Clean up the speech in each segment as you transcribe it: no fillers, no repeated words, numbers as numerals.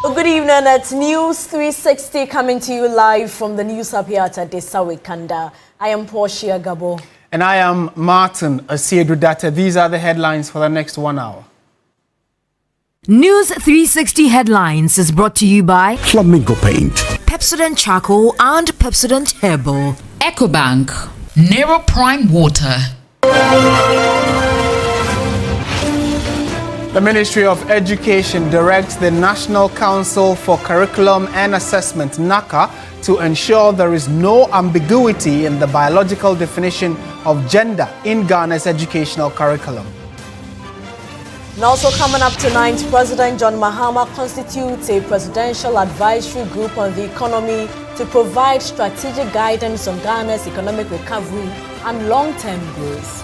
Good evening, it's News 360 coming to you live from the News Hub here at Adesawe Kanda. I am Portia Gabo. And I am Martin Asiedu-Data. These are the headlines for the next 1 hour. News 360 Headlines is brought to you by Flamingo Paint, Pepsodent Charcoal and Pepsodent Herbal, EcoBank, Nero Prime Water. The Ministry of Education directs the National Council for Curriculum and Assessment, NACA, to ensure there is no ambiguity in the biological definition of gender in Ghana's educational curriculum. And also coming up tonight, President John Mahama constitutes a presidential advisory group on the economy to provide strategic guidance on Ghana's economic recovery and long-term growth.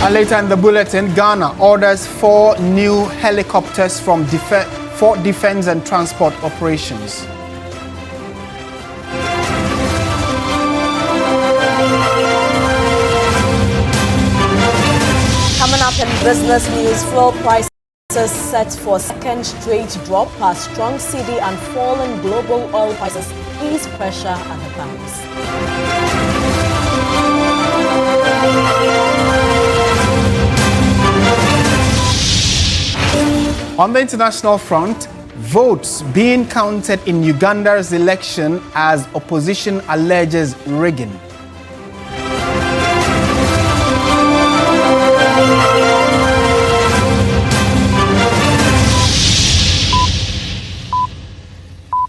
And later in the bulletin, Ghana orders 4 new helicopters for defense and transport operations. Coming up in business news, fuel prices set for second straight drop as strong cedi and falling global oil prices ease pressure at the pumps. On the international front, votes being counted in Uganda's election as opposition alleges rigging.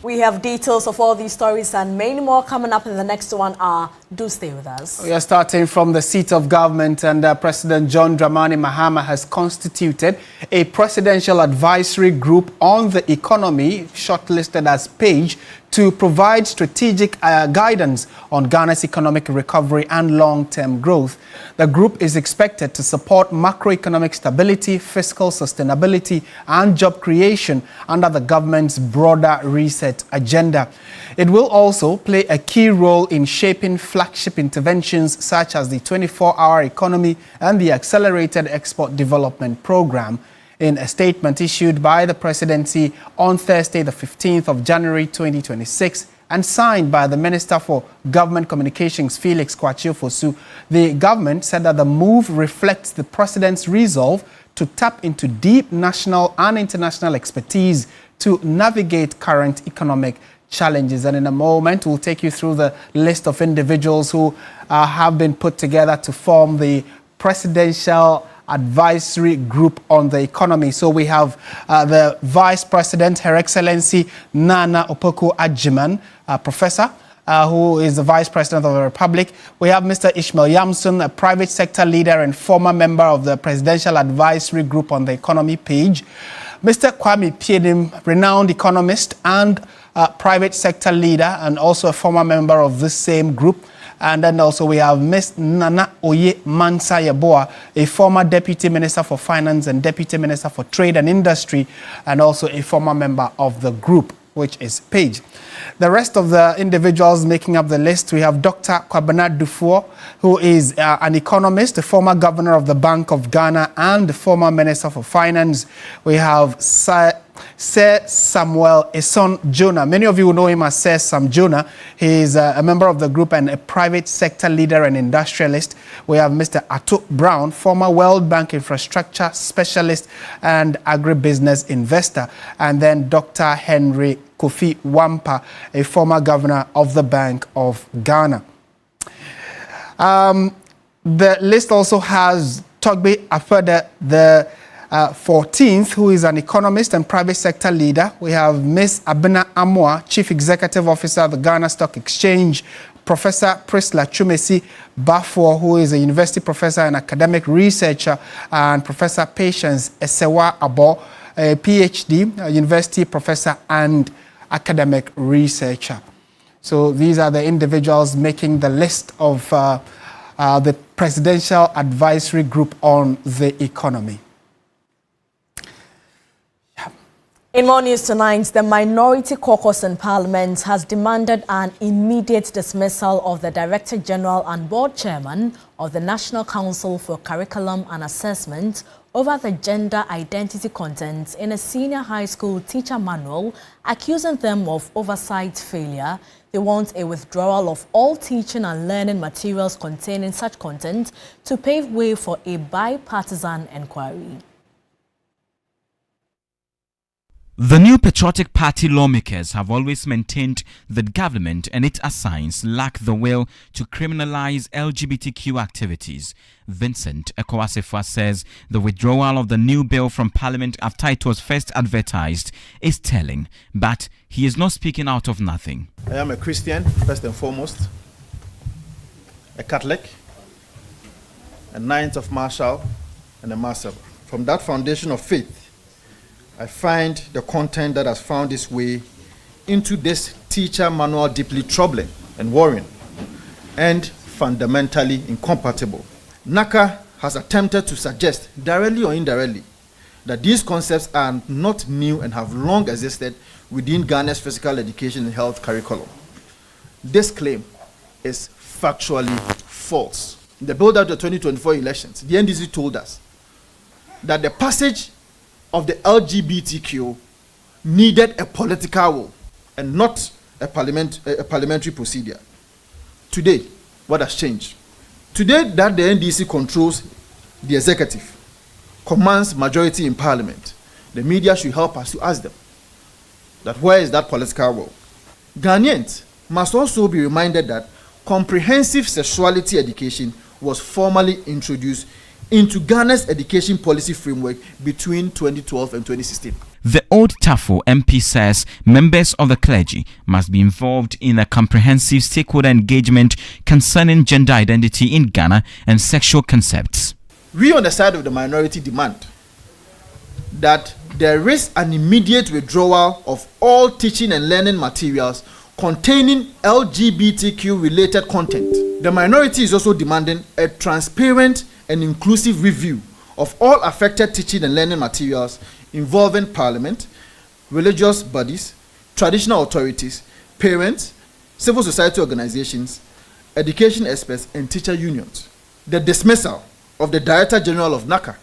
We have details of all these stories and many more coming up in the next 1 hour. Do stay with us. We are starting from the seat of government, and President John Dramani Mahama has constituted a presidential advisory group on the economy, shortlisted as PAGE, to provide strategic guidance on Ghana's economic recovery and long-term growth. The group is expected to support macroeconomic stability, fiscal sustainability, and job creation under the government's broader reset agenda. It will also play a key role in shaping flagship interventions such as the 24-hour economy and the Accelerated Export Development Program. In a statement issued by the presidency on Thursday, the 15th of January 2026, and signed by the Minister for Government Communications, Felix Kwakye Ofosu, the government said that the move reflects the president's resolve to tap into deep national and international expertise to navigate current economic challenges. And in a moment, we'll take you through the list of individuals who have been put together to form the presidential advisory group on the economy. So we have the Vice President, Her Excellency Nana Opoku-Agyeman, Professor, who is the Vice President of the Republic. We have Mr. Ishmael Yamson, a private sector leader and former member of the Presidential Advisory Group on the Economy, PAGE. Mr. Kwame Piedim, renowned economist and private sector leader, and also a former member of this same group. And then also we have Ms. Nana Oye Mansa Yeboah, a former Deputy Minister for Finance and Deputy Minister for Trade and Industry, and also a former member of the group, which is PAGE. The rest of the individuals making up the list, we have Dr. Kwabena Dufour, who is an economist, the former governor of the Bank of Ghana and the former Minister for Finance. We have Sir Samuel Eson Jonah. Many of you know him as Sir Sam Jonah. He is a member of the group and a private sector leader and industrialist. We have Mr. Ato Brown, former World Bank infrastructure specialist and agribusiness investor. And then Dr. Henry Kofi Wampa, a former governor of the Bank of Ghana. The list also has Togbe Afede, the 14th, who is an economist and private sector leader. We have Ms. Abena Amoa, Chief Executive Officer of the Ghana Stock Exchange. Professor Priscilla Chumesi Bafo, who is a university professor and academic researcher, and Professor Patience Esewa Abo, a PhD, a university professor and academic researcher. So these are the individuals making the list of the Presidential Advisory Group on the Economy. In more news tonight, the Minority Caucus in Parliament has demanded an immediate dismissal of the Director General and Board Chairman of the National Council for Curriculum and Assessment over the gender identity content in a senior high school teacher manual, accusing them of oversight failure. They want a withdrawal of all teaching and learning materials containing such content to pave way for a bipartisan inquiry. The New Patriotic Party lawmakers have always maintained that government and its assigns lack the will to criminalize LGBTQ activities. Vincent Ekwasifwa says the withdrawal of the new bill from Parliament after it was first advertised is telling, but he is not speaking out of nothing. I am a Christian, first and foremost, a Catholic, a Knight of Marshall, and a Master. From that foundation of faith, I find the content that has found its way into this teacher manual deeply troubling and worrying and fundamentally incompatible. NACA has attempted to suggest, directly or indirectly, that these concepts are not new and have long existed within Ghana's physical education and health curriculum. This claim is factually false. In the build-up to the 2024 elections, the NDC told us that the passage of the LGBTQ needed a political will and not a parliamentary procedure. Today, what has changed? Today that the NDC controls the executive, commands majority in parliament, the media should help us to ask them that where is that political will? Ghanaians must also be reminded that comprehensive sexuality education was formally introduced into Ghana's education policy framework between 2012 and 2016. The Old Tafo MP says members of the clergy must be involved in a comprehensive stakeholder engagement concerning gender identity in Ghana and sexual concepts. We on the side of the minority demand that there is an immediate withdrawal of all teaching and learning materials containing LGBTQ related content. The minority is also demanding a transparent and inclusive review of all affected teaching and learning materials involving Parliament, religious bodies, traditional authorities, parents, civil society organizations, education experts, and teacher unions. The dismissal of the Director General of NACA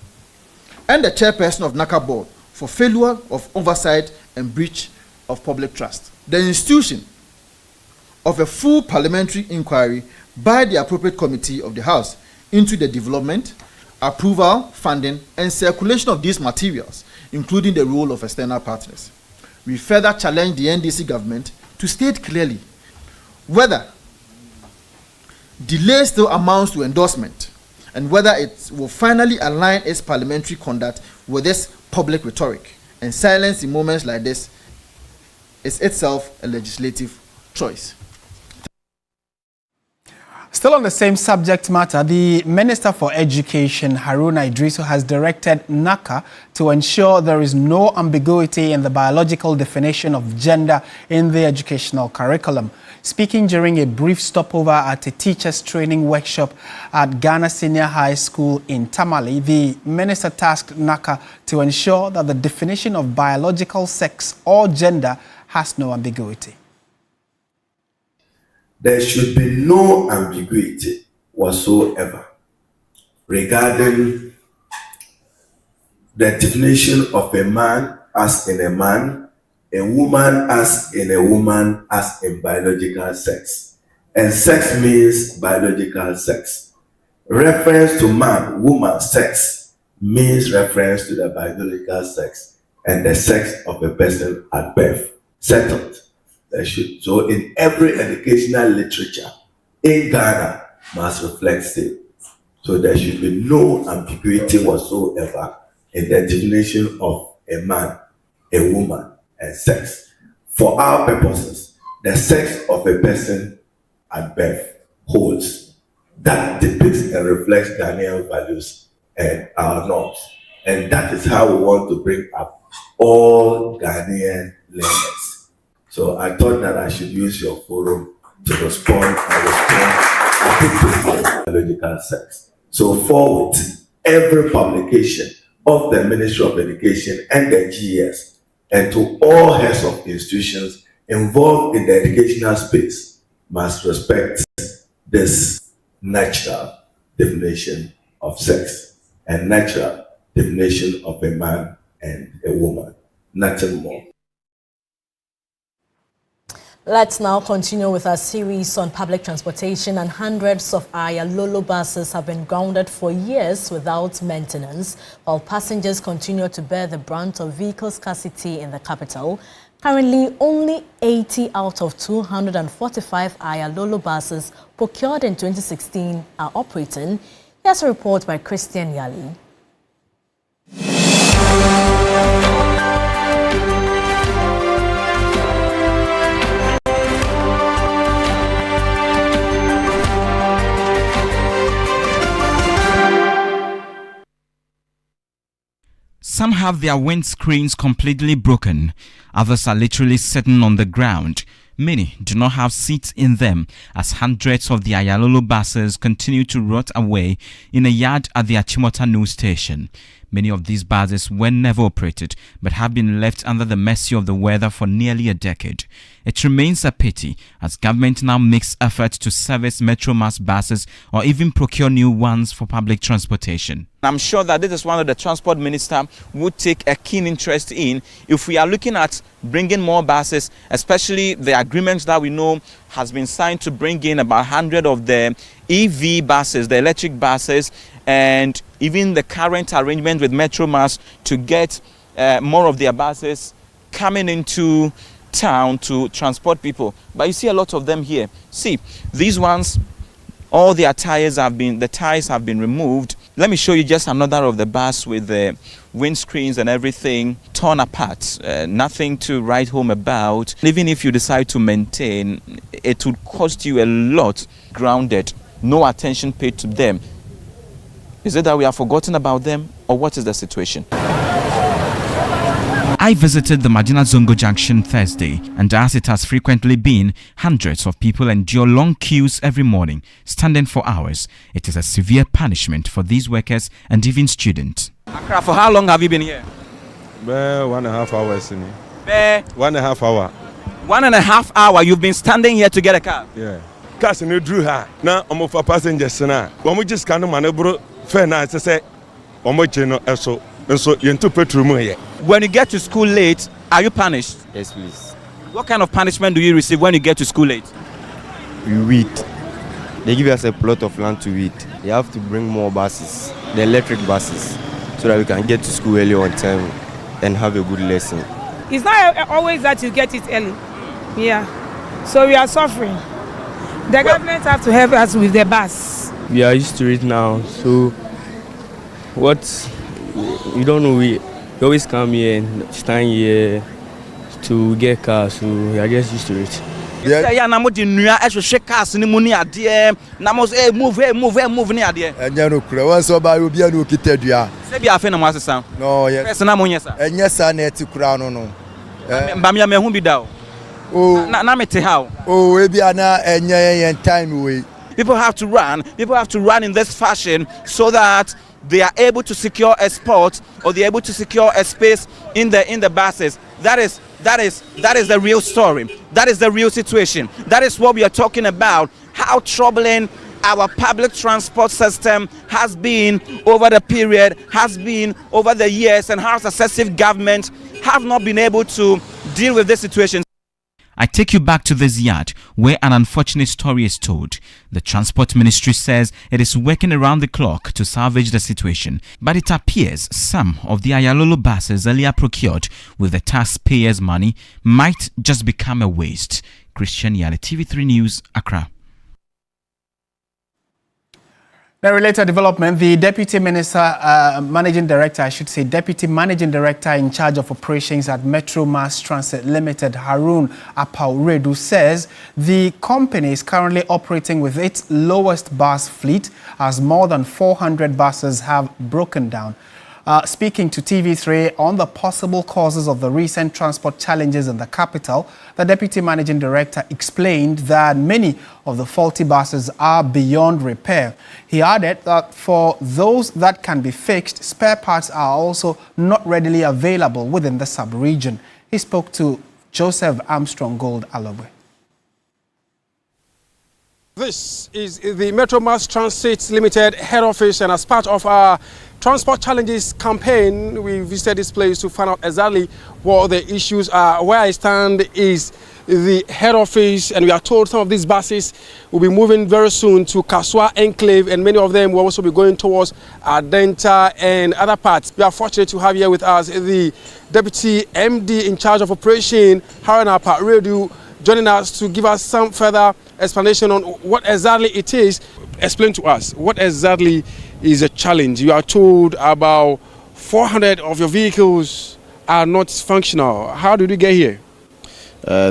and the Chairperson of NACA Board for failure of oversight and breach of public trust. The institution of a full parliamentary inquiry by the appropriate committee of the House into the development, approval, funding, and circulation of these materials, including the role of external partners. We further challenge the NDC government to state clearly whether delay still amounts to endorsement and whether it will finally align its parliamentary conduct with this public rhetoric. And silence in moments like this is itself a legislative choice. Still on the same subject matter, the Minister for Education, Haruna Iddrisu, has directed NACA to ensure there is no ambiguity in the biological definition of gender in the educational curriculum. Speaking during a brief stopover at a teachers' training workshop at Ghana Senior High School in Tamale, the minister tasked NACA to ensure that the definition of biological sex or gender has no ambiguity. There should be no ambiguity whatsoever regarding the definition of a man as in a man, a woman as in a woman, as in biological sex. And sex means biological sex. Reference to man, woman, sex means reference to the biological sex and the sex of a person at birth. Settled. So in every educational literature in Ghana must reflect state. So there should be no ambiguity whatsoever in the definition of a man, a woman, and sex. For our purposes, the sex of a person at birth holds. That depicts and reflects Ghanaian values and our norms. And that is how we want to bring up all Ghanaian learners. So I thought that I should use your forum to respond to biological sex. So forward, every publication of the Ministry of Education and the GES and to all heads of institutions involved in the educational space must respect this natural definition of sex and natural definition of a man and a woman, nothing more. Let's now continue with our series on public transportation, and hundreds of Ayalolo buses have been grounded for years without maintenance, while passengers continue to bear the brunt of vehicle scarcity in the capital. Currently, only 80 out of 245 Ayalolo buses procured in 2016 are operating. Here's a report by Christian Yali. Some have their windscreens completely broken. Others are literally sitting on the ground. Many do not have seats in them, as hundreds of the Ayalolo buses continue to rot away in a yard at the Achimota news station. Many of these buses were never operated, but have been left under the mercy of the weather for nearly a decade. It remains a pity, as government now makes efforts to service Metromas buses or even procure new ones for public transportation. I'm sure that this is one of the transport minister would take a keen interest in if we are looking at bringing more buses, especially the agreements that we know has been signed to bring in about 100 of the EV buses, the electric buses, and even the current arrangement with Metromas to get more of their buses coming into town to transport people. But you see a lot of them here. See, these ones, all their tires have been removed. Let me show you just another of the bus with the windscreens and everything torn apart. Nothing to write home about. Even if you decide to maintain, it would cost you a lot. Grounded, no attention paid to them. Is it that we have forgotten about them, or what is the situation? I visited the Madina Zongo Junction Thursday, and as it has frequently been, hundreds of people endure long queues every morning, standing for hours. It is a severe punishment for these workers and even students. Accra, for how long have you been here? 1.5 hours. 1.5 hour. 1.5 hours you've been standing here to get a car? Yeah. Cars no drew her. Now I'm for passengers now. When just kind of maneuver fair now, say so you petrol. When you get to school late, are you punished? Yes, please. What kind of punishment do you receive when you get to school late? We weed. They give us a plot of land to weed. They have to bring more buses, the electric buses, so that we can get to school early on time and have a good lesson. It's not always that you get it early. Yeah. So we are suffering. The government have to help us with the bus. We are used to it now, so what you don't know, we always come here and stand here to get cars, so we are just used to it. Yeah, na mo di nua e hwehwe cars ni mu ni ade na mo move ni ade enya no kura wan so ba obi an okitadua se bia afa na mo asesa no yes person na mo nyesa enya sa na eti kura no mba me hu bi da o na me te how oh e bia na enya yen time we people have to run in this fashion so that they are able to secure a spot, or they're able to secure a space in the buses. That is the real story. That is the real situation. That is what we are talking about. How troubling our public transport system has been over the period, has been over the years, and how successive governments have not been able to deal with this situation. I take you back to this yard where an unfortunate story is told. The Transport Ministry says it is working around the clock to salvage the situation, but it appears some of the Ayalolo buses earlier procured with the taxpayers' money might just become a waste. Christian Yale, TV3 News, Accra. The related development, the Deputy Managing Director in charge of operations at Metro Mass Transit Limited, Harun Apauredu, says the company is currently operating with its lowest bus fleet as more than 400 buses have broken down. Speaking to TV3 on the possible causes of the recent transport challenges in the capital, the Deputy Managing Director explained that many of the faulty buses are beyond repair. He added that for those that can be fixed, spare parts are also not readily available within the sub-region. He spoke to Joseph Armstrong Gold Alogwe. This is the Metro Mass Transit Limited head office, and as part of our Transport Challenges campaign, we visited this place to find out exactly what the issues are. Where I stand is the head office, and we are told some of these buses will be moving very soon to Kaswa Enclave, and many of them will also be going towards Adenta and other parts. We are fortunate to have here with us the Deputy MD in charge of operation, Haruna Paredu, joining us to give us some further explanation on what exactly it is. Explain to us, what exactly is a challenge? You are told about 400 of your vehicles are not functional. How did you get here?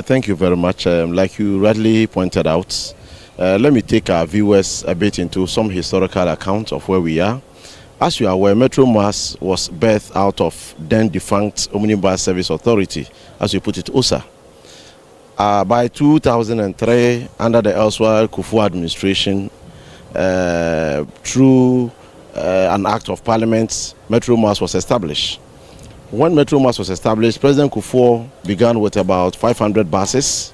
Thank you very much. Like you rightly pointed out, let me take our viewers a bit into some historical account of where we are. As you are aware, Metro Mass was birthed out of then defunct Omnibus Service Authority, as you put it, OSA. By 2003, under the elsewhere Kufuor administration, through an act of parliament, Metro Mass was established. When Metro Mass was established, President Kufuor began with about 500 buses.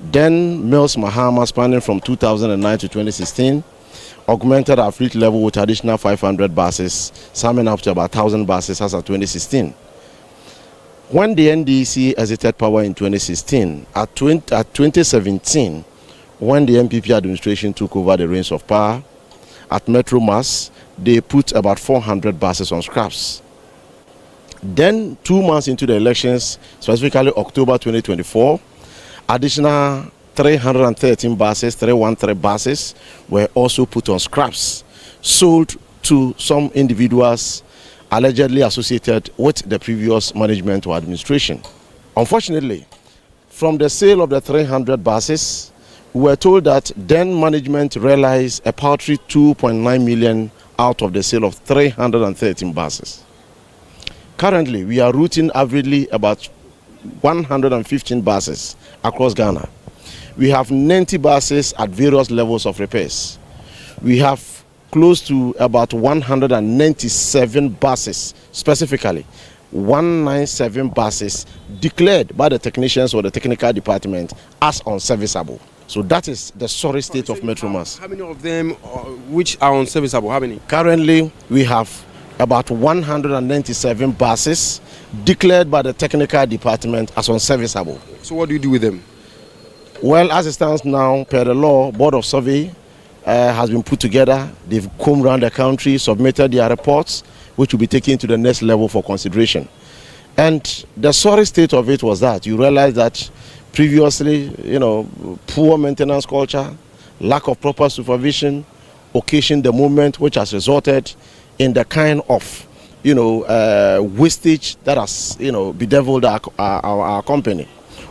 Then Mills Mahama, spanning from 2009 to 2016, augmented our fleet level with additional 500 buses, summing up to about 1,000 buses as of 2016. When the NDC exited power in 2016, at 2017, when the MPP administration took over the reins of power, at Metro Mass, they put about 400 buses on scraps. Then, 2 months into the elections, specifically October 2024, additional 313 buses, 313 buses, were also put on scraps, sold to some individuals allegedly associated with the previous management or administration. Unfortunately, from the sale of the 300 buses, we were told that then management realized a paltry 2.9 million out of the sale of 313 buses. Currently, we are routing averagely about 115 buses across Ghana. We have 90 buses at various levels of repairs. We have close to about 197 buses, specifically 197 buses declared by the technicians or the technical department as unserviceable. So that is the sorry state of Metro Mass. How many of them which are unserviceable? How many? Currently, we have about 197 buses declared by the technical department as unserviceable. So what do you do with them? Well, as it stands now, per the law, Board of Survey has been put together. They've come around the country, submitted their reports, which will be taken to the next level for consideration. And the sorry state of it was that you realize that previously, poor maintenance culture, lack of proper supervision, occasioned the movement, which has resulted in the kind of, wastage that has, bedeviled our company.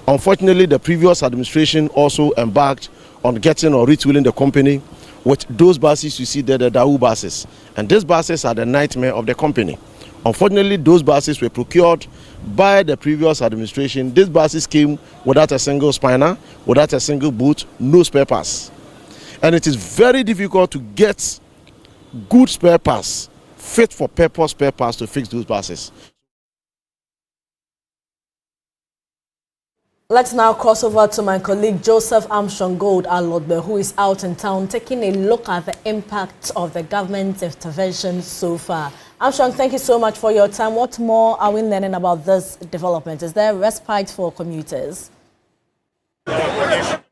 Unfortunately, the previous administration also embarked on getting or retooling the company with those buses you see there, the Daewoo buses. And these buses are the nightmare of the company. Unfortunately, those buses were procured by the previous administration. These buses came without a single spinner, without a single boot, no spare parts. And it is very difficult to get good spare parts, fit for purpose spare parts to fix those buses. Let's now cross over to my colleague Joseph Armstrong Gold Alogbe, who is out in town taking a look at the impact of the government's intervention so far. Armstrong, thank you so much for your time. What more are we learning about this development? Is there respite for commuters? Portia,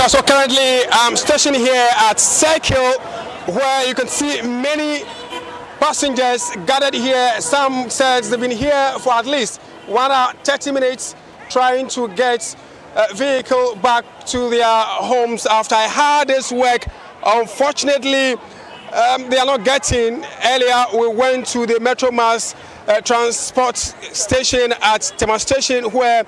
so currently I'm stationed here at Circle, where you can see many passengers gathered here. Some said they've been here for at least 1 hour, 30 minutes, trying to get a vehicle back to their homes after a hard day's work. Unfortunately, they are not getting. Earlier, we went to the Metro Mass transport station at Tema Station, where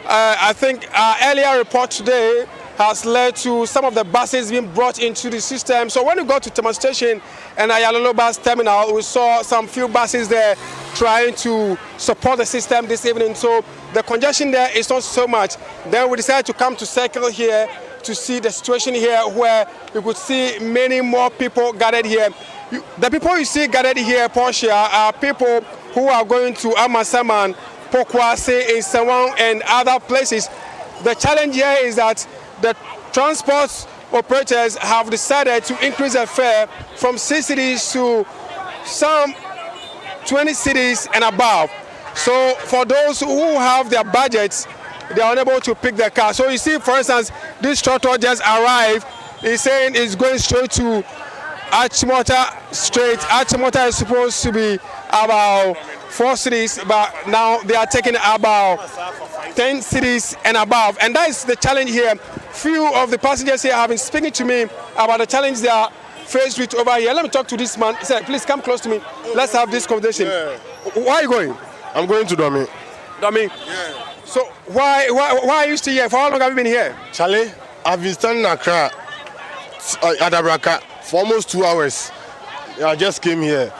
I think our earlier report today has led to some of the buses being brought into the system. So when we got to Tema Station and Ayalolo bus terminal, we saw some few buses there trying to support the system this evening. So the congestion there is not so much. Then we decided to come to Circle here to see the situation here, where you could see many more people gathered here. The people you see gathered here, Portia, are people who are going to Amasaman Pokwase, in Sewang, and other places. The challenge here is that the transport operators have decided to increase the fare from 6 cities to some 20 cities and above. So for those who have their budgets, they are unable to pick their car. So you see, for instance, this shuttle just arrived. He's saying it's going straight to Achimota straight. Achimota is supposed to be about 4 cities, but now they are taking about 10 cities and above. And that is the challenge here. Few of the passengers here have been speaking to me about the challenge they are faced with over here. Let me talk to this man. He said, please come close to me. Let's have this conversation. Yeah. Where are you going? I'm going to Domi. Domi? Yeah. So why are you still here? For how long have you been here? Charlie, I've been standing in Accra, at Abraka, for almost 2 hours. I just came here.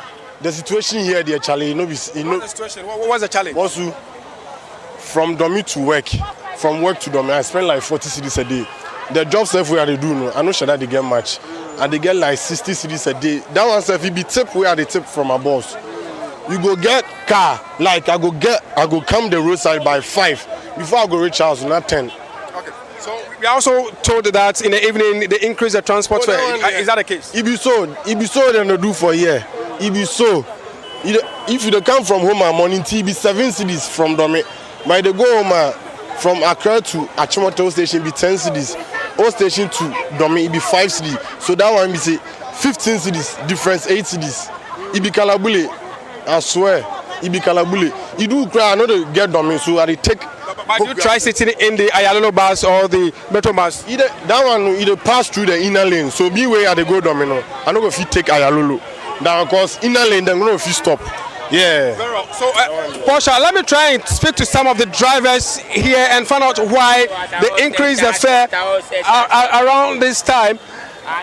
The situation here, dear Charlie, What's the situation? What's the challenge? Also, from Domi to work, from work to Domi, I spend like 40 cedis a day. The job self where they do, no, I'm not sure that they get much. And they get like 60 cedis a day. That one self, it be tip where they tip from my boss. You go get car, like I go come the roadside by 5 before I go reach house, not 10. Okay. So we are also told that in the evening they increase the transport fare. Is that the case? It be so then they do for a year. It be so. If you come from home and morning tea, it be 7 cities from Domi. But they go home from Accra to Achimota station, be 10 cities. All station to Domi, it be 5 cities. So that one be say 15 cities, difference 8 cities. It be Kalabule. I swear, it be Kalabule. You do cry, I know they get Domi, so I take. But you try sitting in the Ayalolo bus or the Metro bus? That one, either pass through the inner lane. So be where they go Domino. I know if you take Ayalolo. Now, of course, inner lane, then if you stop. Yeah. So, Portia, let me try and speak to some of the drivers here and find out why they increase the fare around this time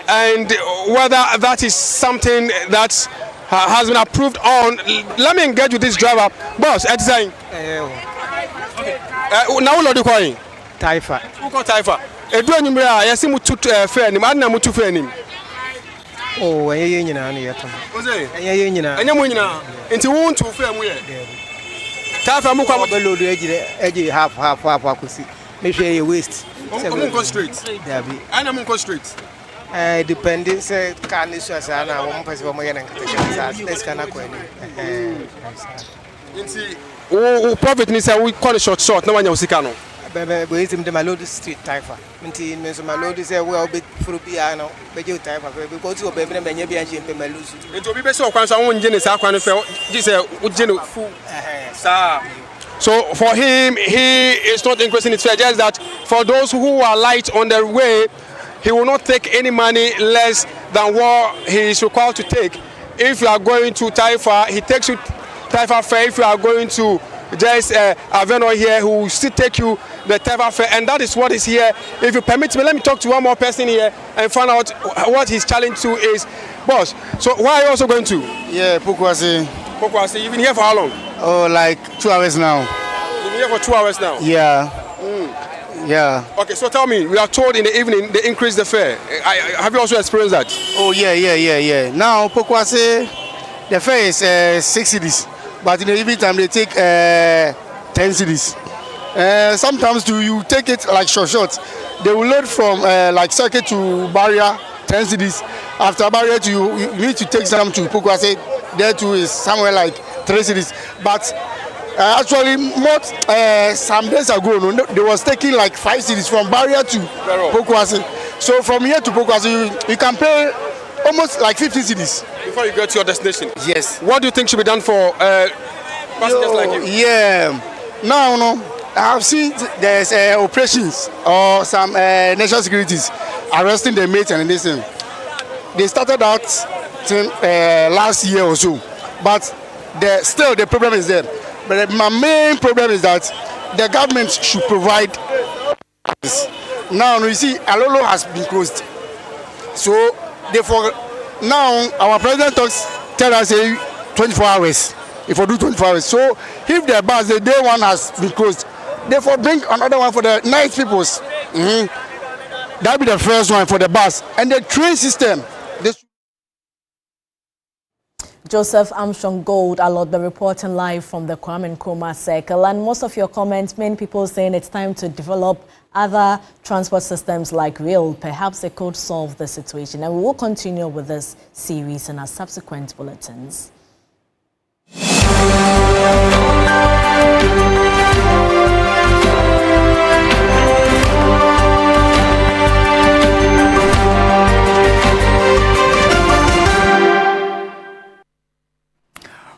and whether that is something that has been approved on. Let me engage with this driver. Boss, it's saying. Now, what are you calling? Taifa. Who call Taifa? Edu enyimra ya si mutu fare ni ma na mutu fare ni. Oh, enye nyina na yeto. Oze? Enye nyina. Enye mu nyina. Nti wo ntu fare mu ye. Taifa mu kwa mo load eji half akosi. Me hwe ye waste. Come go straight. Dabi. Ana mu go straight. Depending say can this was na wo mo pese wo mo ye na nkata sa. Let's kana ko ani. Nti o profit ni say we call short na wanya usika no. We him them load street Taifa. Nti me so my load say we obi furu bia no be je Taifa because you be na nya bia nche pe malusu. Nti obi be say okwan so won je ne sa kwan no fe ji say wo je no fu. Sir. So for him, he is not increasing his fare. Just that for those who are light on their way, he will not take any money less than what he is required to take. If you are going to Taifa, he takes you Taifa fare. If you are going to just Aveno here, who will still take you the Taifa fare, and that is what is here. If you permit me, let me talk to one more person here and find out what his challenge to is. Boss, so where are you also going to? Yeah, Pokwase. Pokwase, you've been here for how long? Oh, like 2 hours now. You've been here for 2 hours now? Yeah. Yeah. Okay, so tell me, we are told in the evening they increase the fare. Have you also experienced that? Oh, yeah. Now, Pokwase, the fare is 6 cedis, but in the evening time they take 10 cedis. Sometimes you take it like short. They will load from like Circuit to Barrier, 10 cedis. After Barrier you need to take some to Pokwase. There too is somewhere like 3 cedis. But actually, some days ago, they was taking like 5 cedis from Barrier to Pokwase. So from here to Pokwase, you can pay almost like 50 cedis. Before you get to your destination? Yes. What do you think should be done for passengers like you? Yeah. Now, I have seen there's operations or some national securities arresting the mates and this thing. They started out last year or so, but still the problem is there. But my main problem is that the government should provide this. Now you see, Alolo has been closed, so therefore now our president tell us 24 hours. If we do 24 hours, so if the bus the day one has been closed, therefore bring another one for the night peoples. That'll be the first one for the bus and the train system. Joseph Armstrong Gold Alotbe reporting live from the Kwame Nkrumah Circle. And most of your comments, many people saying it's time to develop other transport systems like rail. Perhaps it could solve the situation. And we will continue with this series in our subsequent bulletins.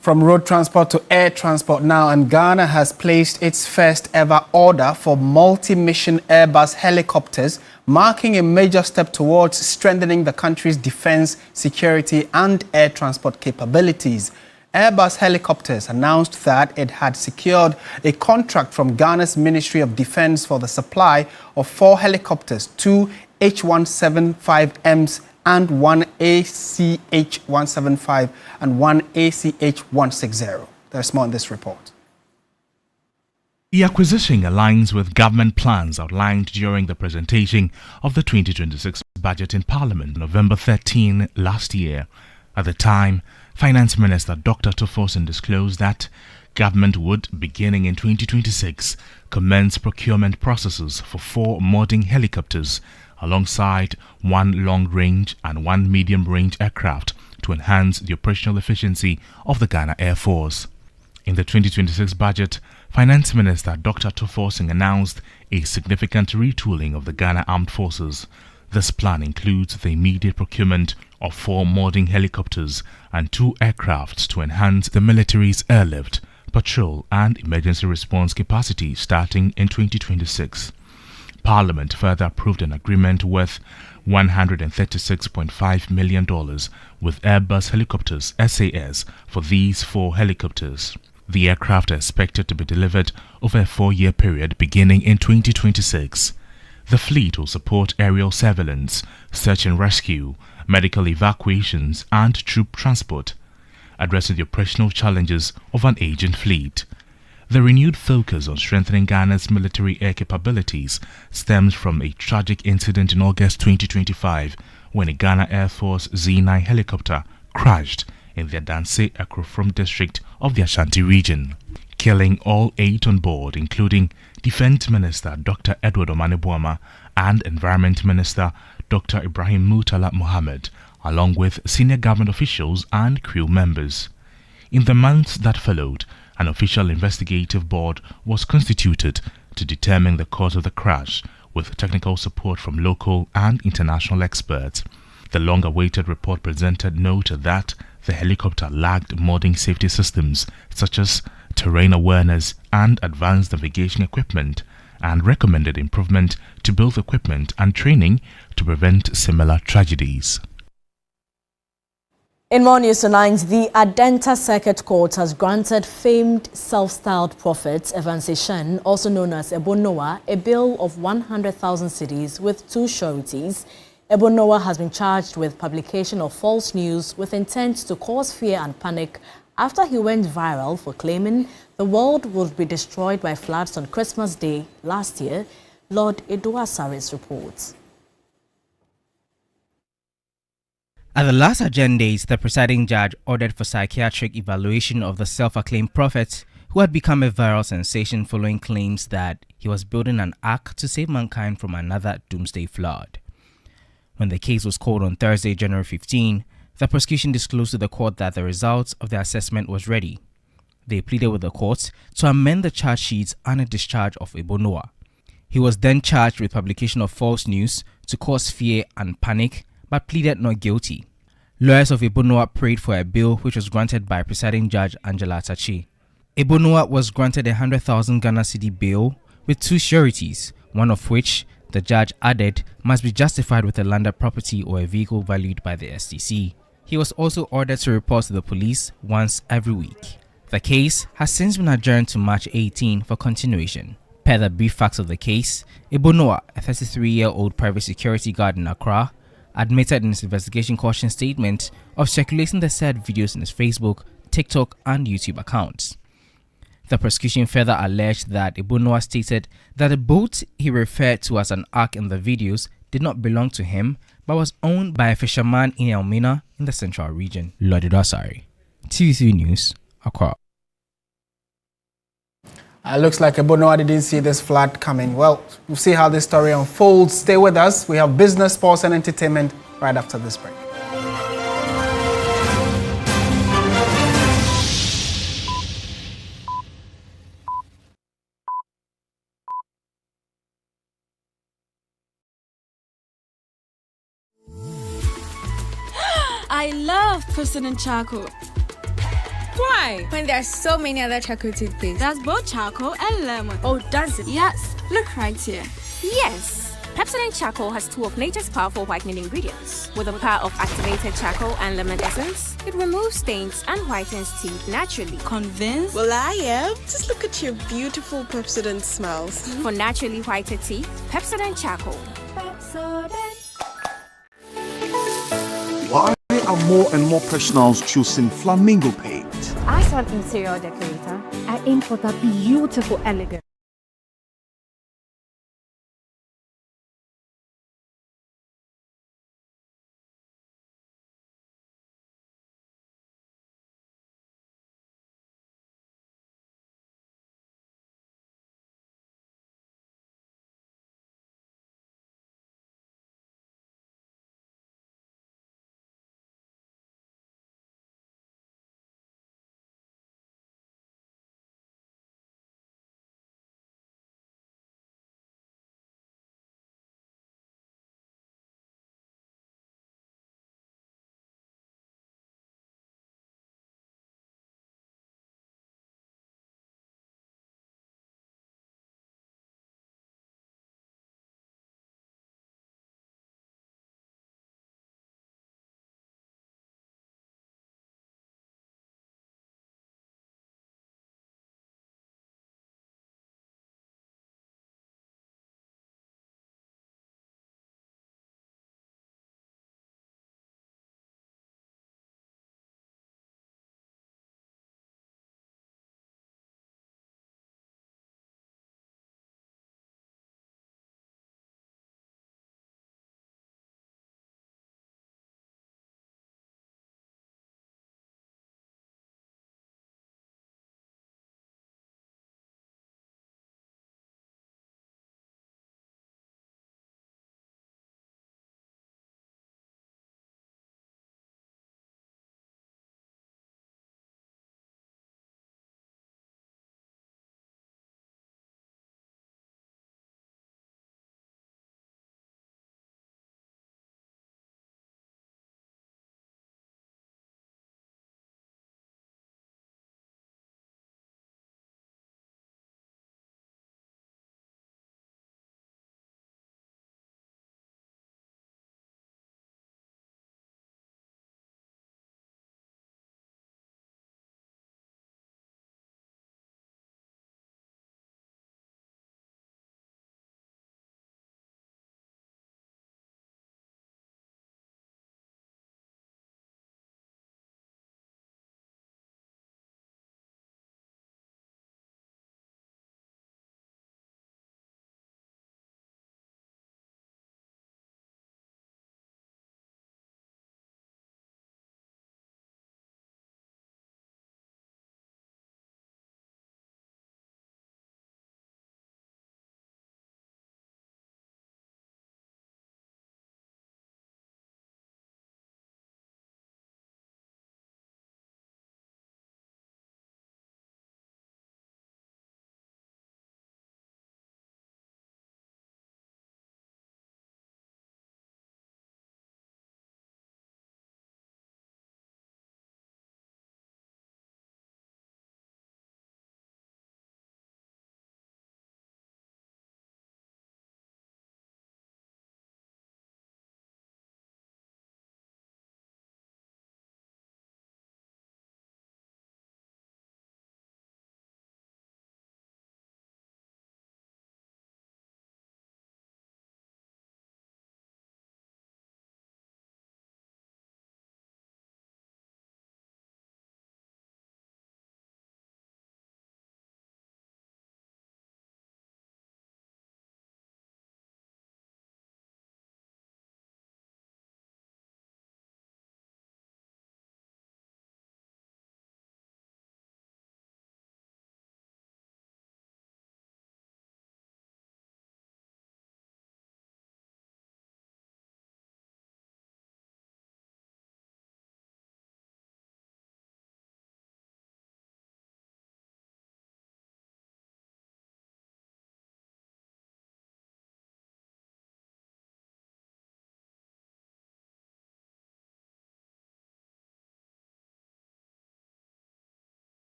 From road transport to air transport now, and Ghana has placed its first ever order for multi-mission Airbus helicopters, marking a major step towards strengthening the country's defense, security and air transport capabilities. Airbus Helicopters announced that it had secured a contract from Ghana's Ministry of Defense for the supply of 4 helicopters, 2 H175Ms and 1 ACH-175 and 1 ACH-160. There's more in this report. The acquisition aligns with government plans outlined during the presentation of the 2026 budget in Parliament November 13 last year. At the time, Finance Minister Dr. Tuforsen disclosed that government would, beginning in 2026, commence procurement processes for 4 modern helicopters alongside 1 long-range and 1 medium-range aircraft to enhance the operational efficiency of the Ghana Air Force. In the 2026 budget, Finance Minister Dr. Tuforsen announced a significant retooling of the Ghana Armed Forces. This plan includes the immediate procurement of 4 modern helicopters and 2 aircrafts to enhance the military's airlift, patrol and emergency response capacity starting in 2026. Parliament further approved an agreement worth $136.5 million with Airbus Helicopters SAS for these 4 helicopters. The aircraft are expected to be delivered over a 4-year period beginning in 2026. The fleet will support aerial surveillance, search and rescue, medical evacuations and troop transport, addressing the operational challenges of an aging fleet. The renewed focus on strengthening Ghana's military air capabilities stems from a tragic incident in August 2025 when a Ghana Air Force Z9 helicopter crashed in the Adanse Akrofrom district of the Ashanti region, killing all 8 on board, including Defense Minister Dr. Edward Omane-Boamah and Environment Minister Dr. Ibrahim Murtala Mohammed, along with senior government officials and crew members. In the months that followed, an official investigative board was constituted to determine the cause of the crash, with technical support from local and international experts. The long-awaited report presented noted that the helicopter lacked modern safety systems such as terrain awareness and advanced navigation equipment, and recommended improvement to both equipment and training to prevent similar tragedies. In more news tonight, the Adenta Circuit Court has granted famed self-styled prophet Evans Eshen, also known as Ebo Noah, a bail of 100,000 cedis with 2 sureties. Ebo Noah has been charged with publication of false news with intent to cause fear and panic after he went viral for claiming the world would be destroyed by floods on Christmas Day last year. Lord Eduasaris reports. At the last agendas, the presiding judge ordered for psychiatric evaluation of the self-acclaimed prophet who had become a viral sensation following claims that he was building an ark to save mankind from another doomsday flood. When the case was called on Thursday, January 15, the prosecution disclosed to the court that the results of the assessment was ready. They pleaded with the court to amend the charge sheets and a discharge of Ebo Noah. He was then charged with publication of false news to cause fear and panic, but pleaded not guilty. Lawyers of Ebo Noah prayed for a bail which was granted by presiding judge Angela Atachi. Ebo Noah was granted 100,000 Ghana cedi bail with 2 sureties, one of which, the judge added, must be justified with a landed property or a vehicle valued by the STC. He was also ordered to report to the police once every week. The case has since been adjourned to March 18 for continuation. Per the brief facts of the case, Ebo Noah, a 33-year-old private security guard in Accra, admitted in his investigation caution statement of circulating the said videos in his Facebook, TikTok and YouTube accounts. The prosecution further alleged that Ebo Noah stated that the boat he referred to as an ark in the videos did not belong to him but was owned by a fisherman in Elmina in the central region. Lord Eduasari. TV3 News, Accra. Looks like Ebonoa didn't see this flood coming. Well, we'll see how this story unfolds. Stay with us. We have business, sports, and entertainment right after this break. I love President Charcoal. Why? When there are so many other charcoal toothpaste. That's both charcoal and lemon. Oh, does it? Yes, look right here. Yes, Pepsodent Charcoal has two of nature's powerful whitening ingredients. With the power of activated charcoal and lemon essence, it removes stains and whitens teeth naturally. Convinced? Well, I am. Just look at your beautiful Pepsodent smiles. For naturally whiter teeth, Pepsodent Charcoal. Pepsodent. Why are more and more professionals choosing Flamingo paint? As an interior decorator, I aim for that beautiful elegance.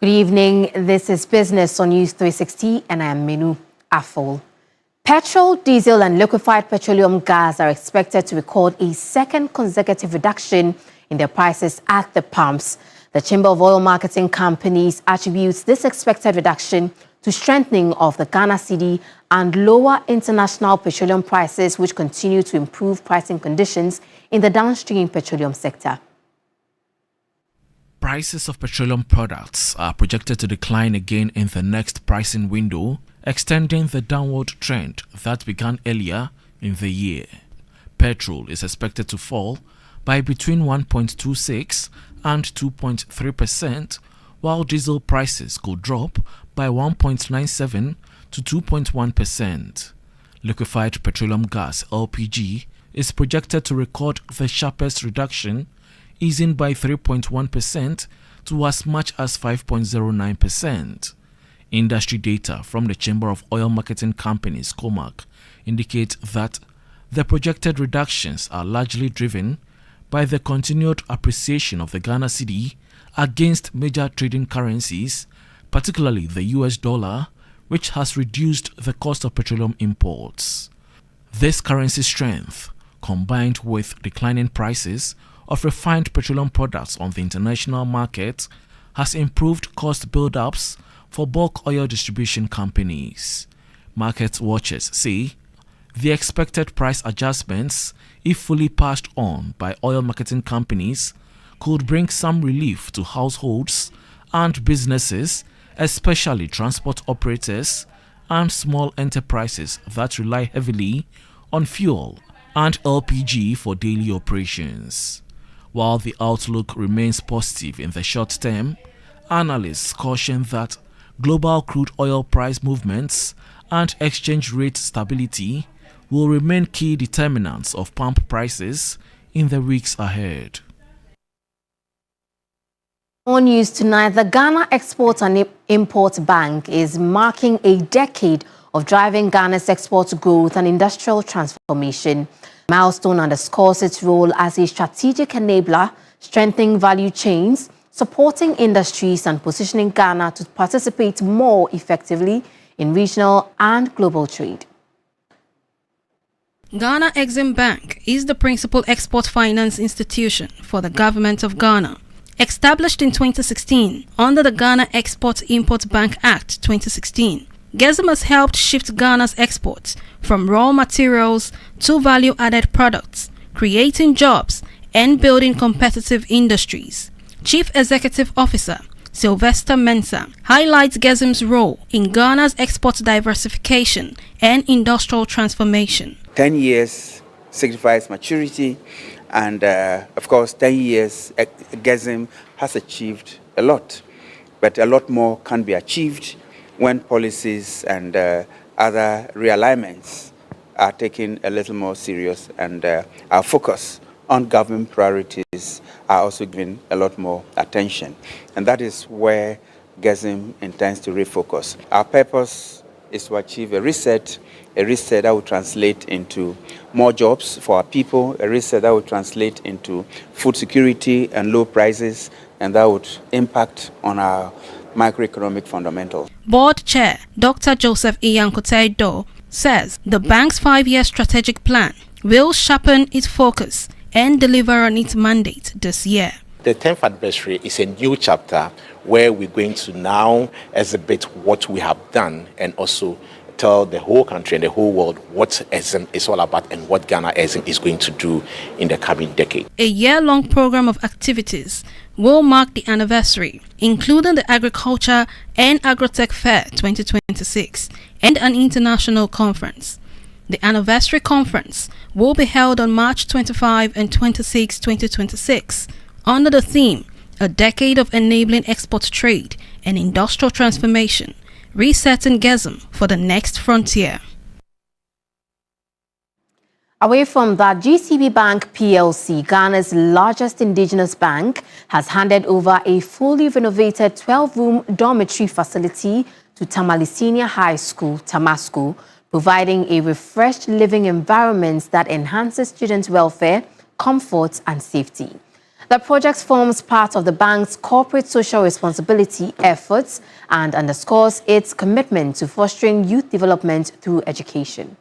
Good evening. This is Business on News 360 and I am Menu Afol. Petrol, diesel and liquefied petroleum gas are expected to record a second consecutive reduction in their prices at the pumps. The Chamber of Oil Marketing Companies attributes this expected reduction to strengthening of the Ghana cedi and lower international petroleum prices, which continue to improve pricing conditions in the downstream petroleum sector. Prices of petroleum products are projected to decline again in the next pricing window, extending the downward trend that began earlier in the year. Petrol is expected to fall by between 1.26 and 2.3%, while diesel prices could drop by 1.97 to 2.1%. Liquefied petroleum gas (LPG) is projected to record the sharpest reduction, easing by 3.1% to as much as 5.09%. Industry data from the Chamber of Oil Marketing Companies (COMAC) indicate that the projected reductions are largely driven by the continued appreciation of the Ghana cedi against major trading currencies, particularly the US dollar, which has reduced the cost of petroleum imports. This currency strength, combined with declining prices of refined petroleum products on the international market, has improved cost build-ups for bulk oil distribution companies. Market watchers say the expected price adjustments, if fully passed on by oil marketing companies, could bring some relief to households and businesses, especially transport operators and small enterprises that rely heavily on fuel and LPG for daily operations. While the outlook remains positive in the short term, analysts caution that global crude oil price movements and exchange rate stability will remain key determinants of pump prices in the weeks ahead. On news tonight, the Ghana Export and Import Bank is marking a decade of driving Ghana's export growth and industrial transformation. Milestone underscores its role as a strategic enabler, strengthening value chains, supporting industries and positioning Ghana to participate more effectively in regional and global trade. Ghana Exim Bank is the principal export finance institution for the government of Ghana. Established in 2016 under the Ghana Export-Import Bank Act 2016, GEXIM has helped shift Ghana's exports from raw materials to value-added products, creating jobs and building competitive industries. Chief Executive Officer Sylvester Mensah highlights GEXIM's role in Ghana's export diversification and industrial transformation. 10 years signifies maturity, and of course 10 years GEXIM has achieved a lot, but a lot more can be achieved when policies and other realignments are taken a little more serious, and our focus on government priorities are also given a lot more attention. And that is where GEXIM intends to refocus. Our purpose is to achieve a reset that will translate into more jobs for our people, a reset that will translate into food security and low prices, and that would impact on our macroeconomic fundamentals. Board Chair Dr. Joseph Iyankotei-Do says the bank's 5-year strategic plan will sharpen its focus and deliver on its mandate this year. The 10th anniversary is a new chapter where we're going to now exhibit what we have done and also tell the whole country and the whole world what EXIM is all about and what Ghana EXIM is going to do in the coming decade. A year-long program of activities will mark the anniversary, including the Agriculture and Agrotech Fair 2026 and an international conference. The anniversary conference will be held on March 25 and 26, 2026, under the theme, A Decade of Enabling Export Trade and Industrial Transformation, Resetting GEXIM for the Next Frontier. Away from that, GCB Bank PLC, Ghana's largest indigenous bank, has handed over a fully renovated 12-room dormitory facility to Tamale Senior High School, Tamasco, providing a refreshed living environment that enhances students' welfare, comfort and safety. The project forms part of the bank's corporate social responsibility efforts and underscores its commitment to fostering youth development through education.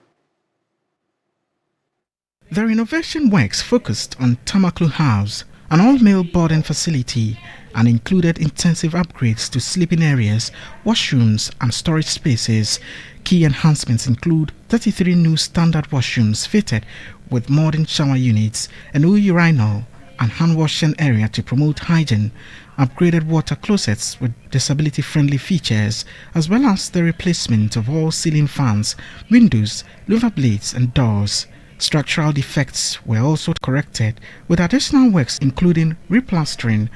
The renovation works focused on Tamaklu House, an all-male boarding facility, and included intensive upgrades to sleeping areas, washrooms, and storage spaces. Key enhancements include 33 new standard washrooms fitted with modern shower units, a new urinal and hand-washing area to promote hygiene, upgraded water closets with disability-friendly features, as well as the replacement of all ceiling fans, windows, louver blades, and doors. Structural defects were also corrected with additional works including replastering,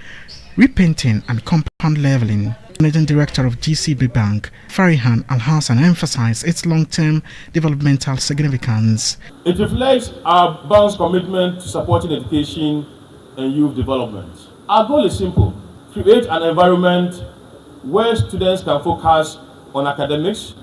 repainting, and compound leveling. Managing Director of GCB Bank, Farihan Al-Hassan, emphasized its long-term developmental significance. It reflects our bank's commitment to supporting education and youth development. Our goal is simple: create an environment where students can focus on academics,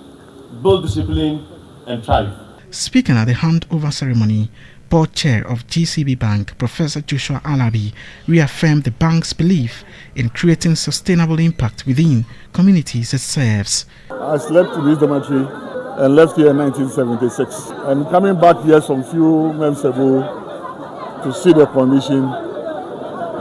build discipline, and thrive. Speaking at the handover ceremony, Board Chair of GCB Bank, Professor Joshua Alabi, reaffirmed the bank's belief in creating sustainable impact within communities it serves. I slept in this dormitory and left here in 1976. And coming back here some few months ago to see the condition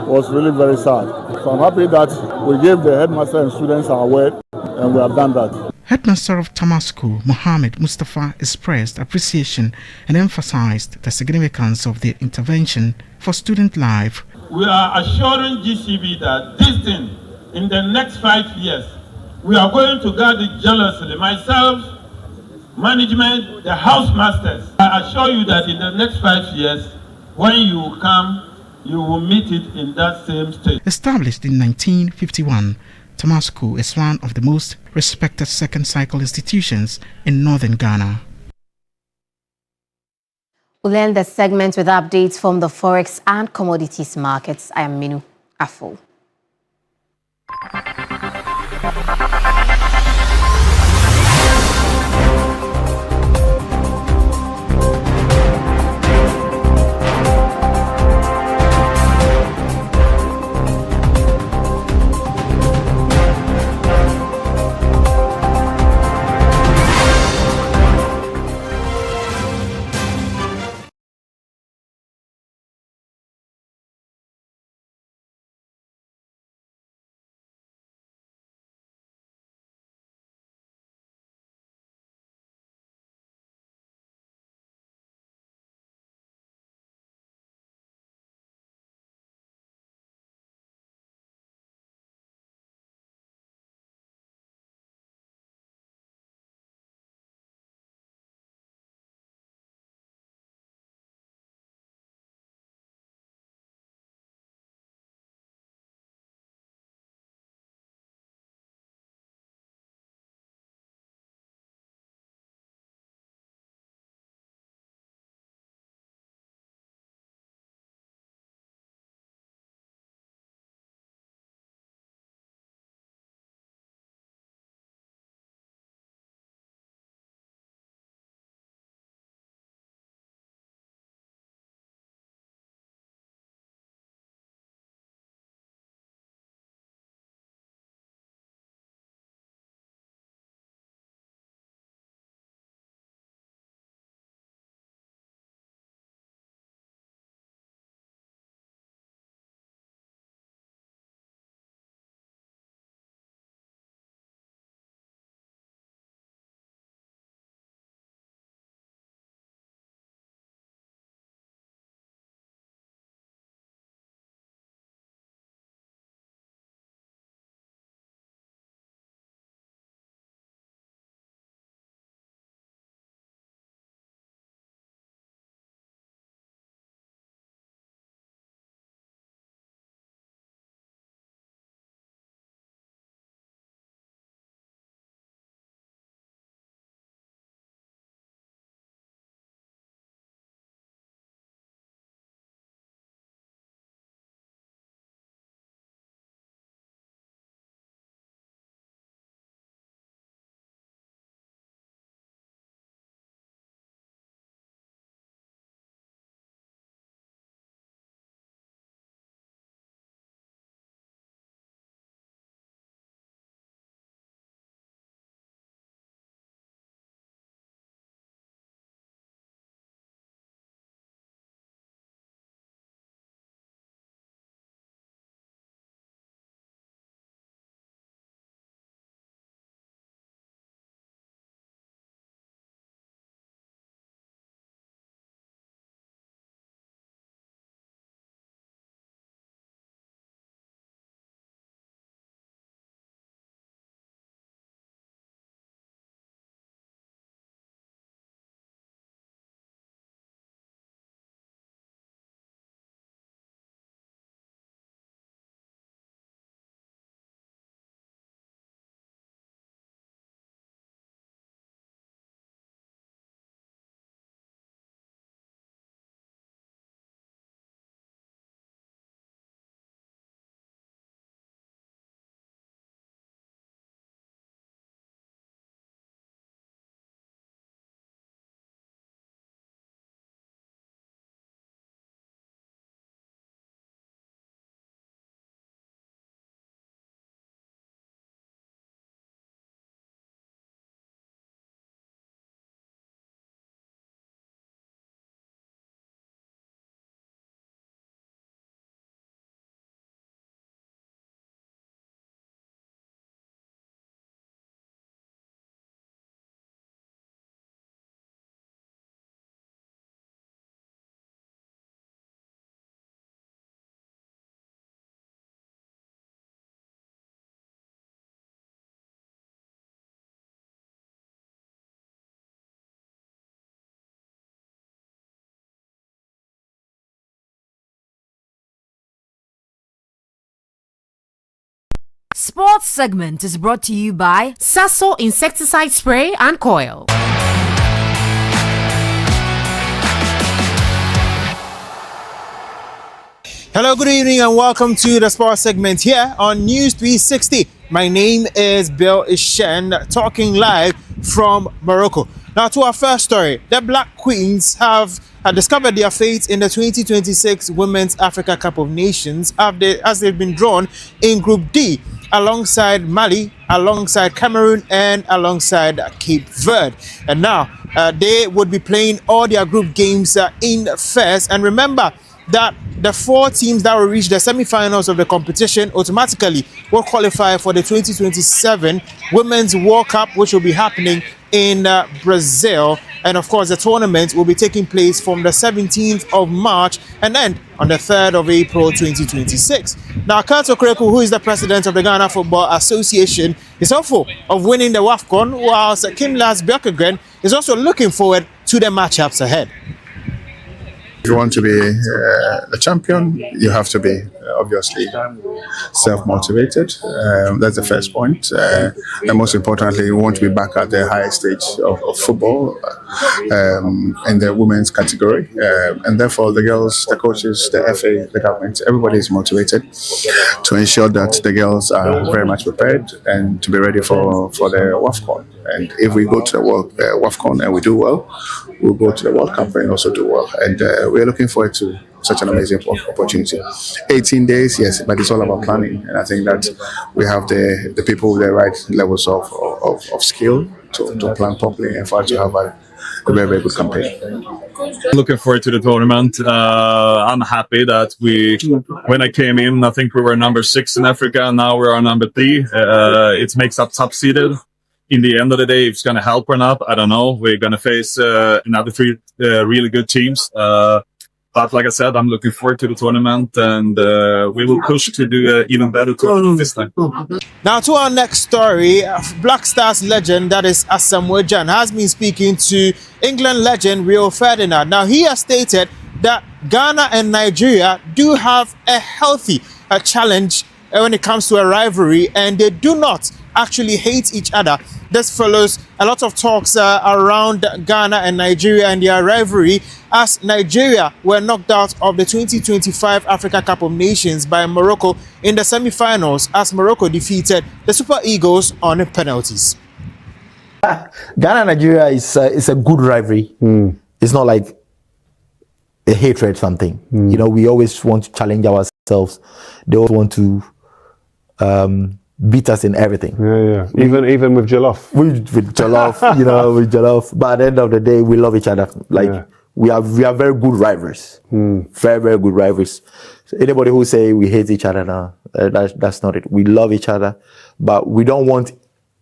was really very sad. So I'm happy that we gave the headmaster and students our word, and we have done that. Headmaster of Tamasco, Mohammed Mustafa, expressed appreciation and emphasized the significance of the intervention for student life. We are assuring GCB that this thing, in the next 5 years, we are going to guard it jealously. Myself, management, the house masters. I assure you that in the next 5 years, when you come, you will meet it in that same state. Established in 1951, Tamasco is one of the most respected second cycle institutions in northern Ghana. We'll end the segment with updates from the forex and commodities markets. I am Minu Afol. Sports segment is brought to you by Sasso Insecticide Spray and Coil. Hello, good evening, and welcome to the sports segment here on News 360. My name is Bill Ishen, talking live from Morocco. Now, to our first story, the Black Queens have discovered their fate in the 2026 Women's Africa Cup of Nations as they've been drawn in Group D alongside Mali, alongside Cameroon, and alongside Cape Verde. And now they would be playing all their group games in first. And remember that the 4 teams that will reach the semi-finals of the competition automatically will qualify for the 2027 Women's World Cup, which will be happening in Brazil. And of course, the tournament will be taking place from the 17th of March and end on the 3rd of April 2026. Now, Kurt Okraku, who is the president of the Ghana Football Association, is hopeful of winning the WAFCON, whilst Kimlas Björkegren is also looking forward to the matchups ahead. If you want to be a champion, you have to be obviously self-motivated. That's the first point. And most importantly, you want to be back at the highest stage of football in the women's category. And therefore, the girls, the coaches, the FA, the government, everybody is motivated to ensure that the girls are very much prepared and to be ready for the WAFCON. And if we go to the WAFCON and we do well, we'll go to the World Cup and also do well. And we're looking forward to such an amazing opportunity. 18 days, yes, but it's all about planning. And I think that we have the people with the right levels of skill to plan properly and for us to have a very, very good campaign. Looking forward to the tournament. I'm happy that when I came in, I think we were number 6 in Africa, and now we are number 3. It makes us top-seeded. In the end of the day, if it's going to help or not, I don't know. We're going to face another 3 really good teams. But like I said, I'm looking forward to the tournament, and we will push to do even better this time. Now, to our next story, Black Stars legend, that is Asamoah Gyan, has been speaking to England legend Rio Ferdinand. Now, he has stated that Ghana and Nigeria do have a healthy challenge when it comes to a rivalry, and they do not actually hate each other. This follows a lot of talks around Ghana and Nigeria and their rivalry, as Nigeria were knocked out of the 2025 Africa Cup of Nations by Morocco in the semi-finals, as Morocco defeated the Super Eagles on penalties. Ghana and Nigeria is a good rivalry. It's not like a hatred something. You know, we always want to challenge ourselves. They always want to beat us in everything. Yeah. Even with Jollof. With Jollof, you know, with Jollof. But at the end of the day, we love each other. Like we are very good rivals. Very, very good rivals. So anybody who say we hate each other now, that's not it. We love each other, but we don't want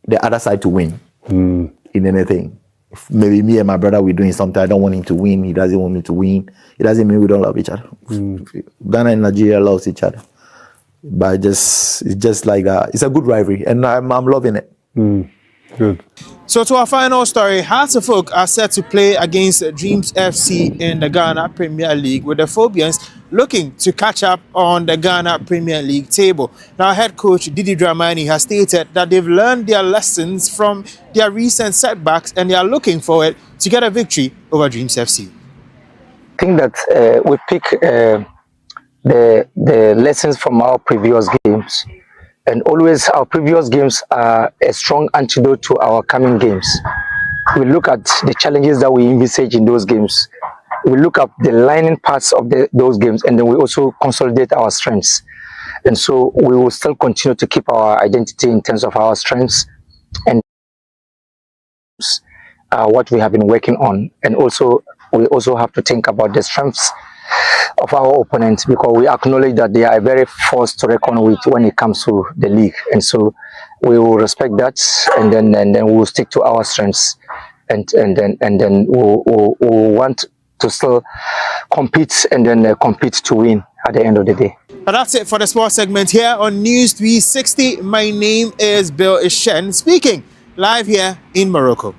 the other side to win in anything. If maybe me and my brother, we're doing something, I don't want him to win. He doesn't want me to win. It doesn't mean we don't love each other. Ghana and Nigeria loves each other. But it's just like that. It's a good rivalry, and I'm loving it. Good. So to our final story, Hearts of Oak are set to play against Dreams FC in the Ghana Premier League, with the Phobians looking to catch up on the Ghana Premier League table. Now, head coach Didi Dramani has stated that they've learned their lessons from their recent setbacks, and they are looking forward to get a victory over Dreams FC. I think that we pick the lessons from our previous games, and always our previous games are a strong antidote to our coming games. We look at the challenges that we envisage in those games. We look at the lining parts of those games, and then we also consolidate our strengths. And so we will still continue to keep our identity in terms of our strengths and what we have been working on. And also we also have to think about the strengths of our opponents, because we acknowledge that they are a very force to reckon with when it comes to the league, and so we will respect that, and then we will stick to our strengths, and then we'll want to still compete, and then compete to win at the end of the day. But that's it for the sports segment here on News 360. My name is Bill Ishen, speaking live here in Morocco.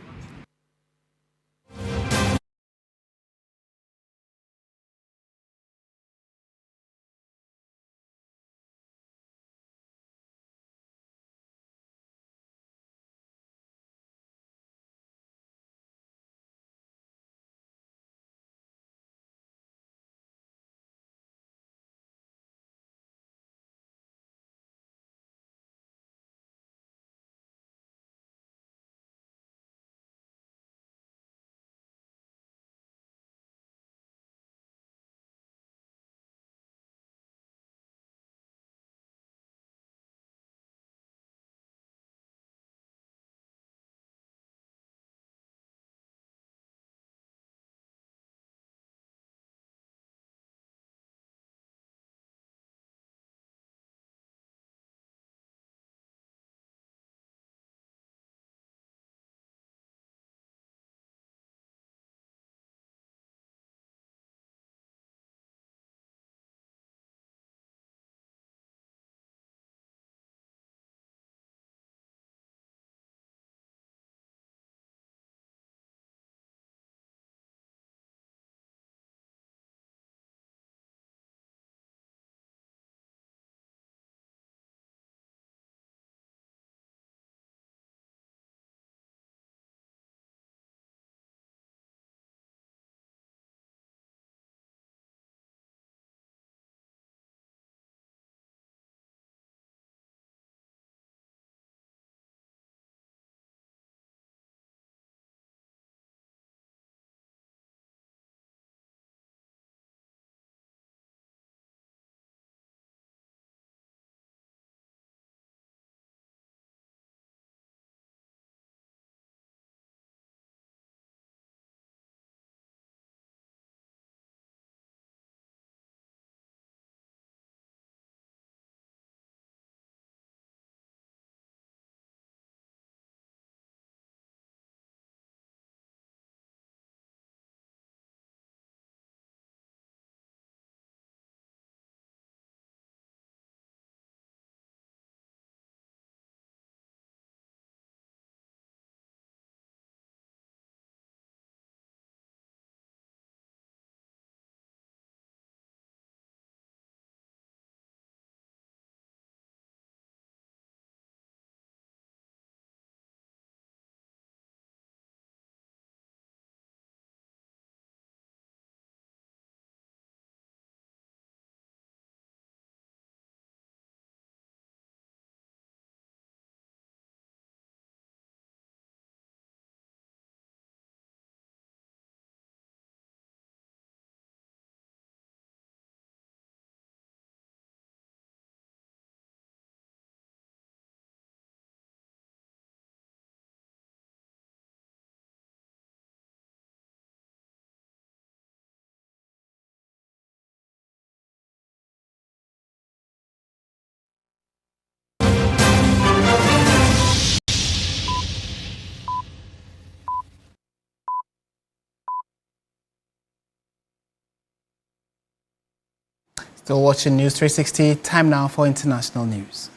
Still watching News 360. Time now for international news.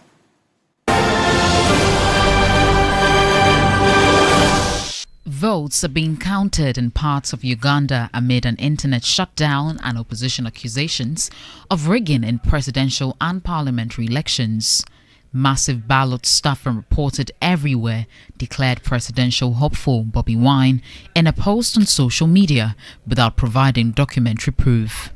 Votes are being counted in parts of Uganda amid an internet shutdown and opposition accusations of rigging in presidential and parliamentary elections. Massive ballot stuffing reported everywhere, declared presidential hopeful Bobby Wine in a post on social media without providing documentary proof.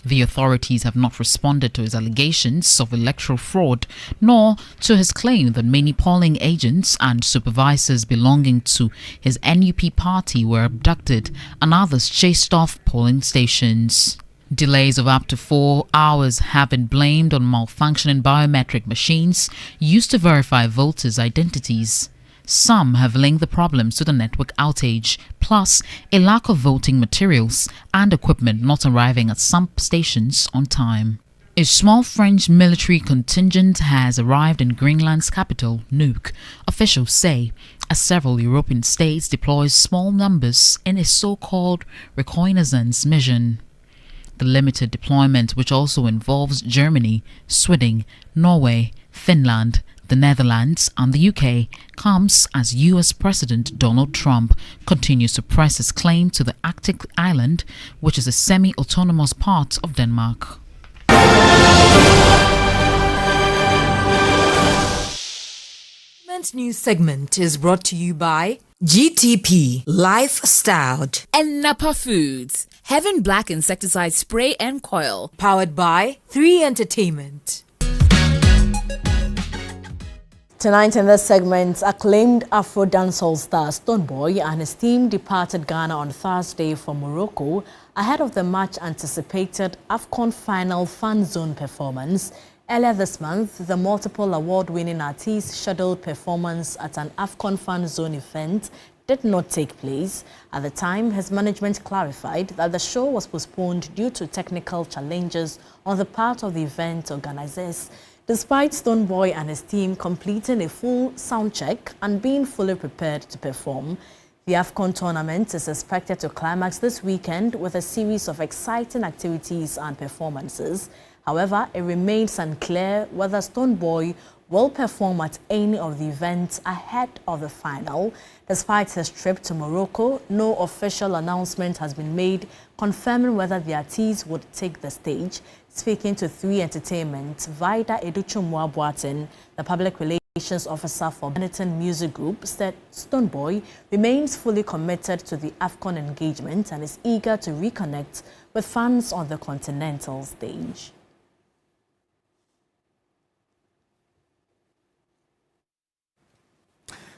The authorities have not responded to his allegations of electoral fraud, nor to his claim that many polling agents and supervisors belonging to his NUP party were abducted and others chased off polling stations. Delays of up to 4 hours have been blamed on malfunctioning biometric machines used to verify voters' identities. Some have linked the problems to the network outage, plus a lack of voting materials and equipment not arriving at some stations on time. A small French military contingent has arrived in Greenland's capital, Nuuk, officials say, as several European states deploy small numbers in a so-called reconnaissance mission. The limited deployment, which also involves Germany, Sweden, Norway, Finland, the Netherlands and the UK, comes as US President Donald Trump continues to press his claim to the Arctic island, which is a semi-autonomous part of Denmark. News segment is brought to you by GTP Lifestyle and Napa Foods, Heaven Black Insecticide Spray and Coil, powered by 3 Entertainment. Tonight in this segment, acclaimed Afro dancehall star Stonebwoy and his team departed Ghana on Thursday for Morocco ahead of the much-anticipated AFCON Final Fan Zone performance. Earlier this month, the multiple award-winning artist's scheduled performance at an AFCON Fan Zone event did not take place. At the time, his management clarified that the show was postponed due to technical challenges on the part of the event organizers. Despite Stonebwoy and his team completing a full sound check and being fully prepared to perform, the AFCON tournament is expected to climax this weekend with a series of exciting activities and performances. However, it remains unclear whether Stonebwoy will perform at any of the events ahead of the final. Despite his trip to Morocco, no official announcement has been made confirming whether the artist would take the stage. Speaking to 3 Entertainment, Vida Educhumwa Boatin, the public relations officer for Benetton Music Group, said Stonebwoy remains fully committed to the AFCON engagement and is eager to reconnect with fans on the continental stage.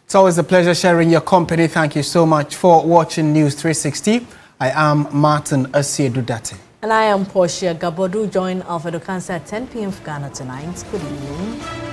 It's always a pleasure sharing your company. Thank you so much for watching News 360. I am Martin Asiedudate. And I am Portia Gabodu. Join Alfredo Kansa at 10 p.m. for Ghana tonight. Good evening.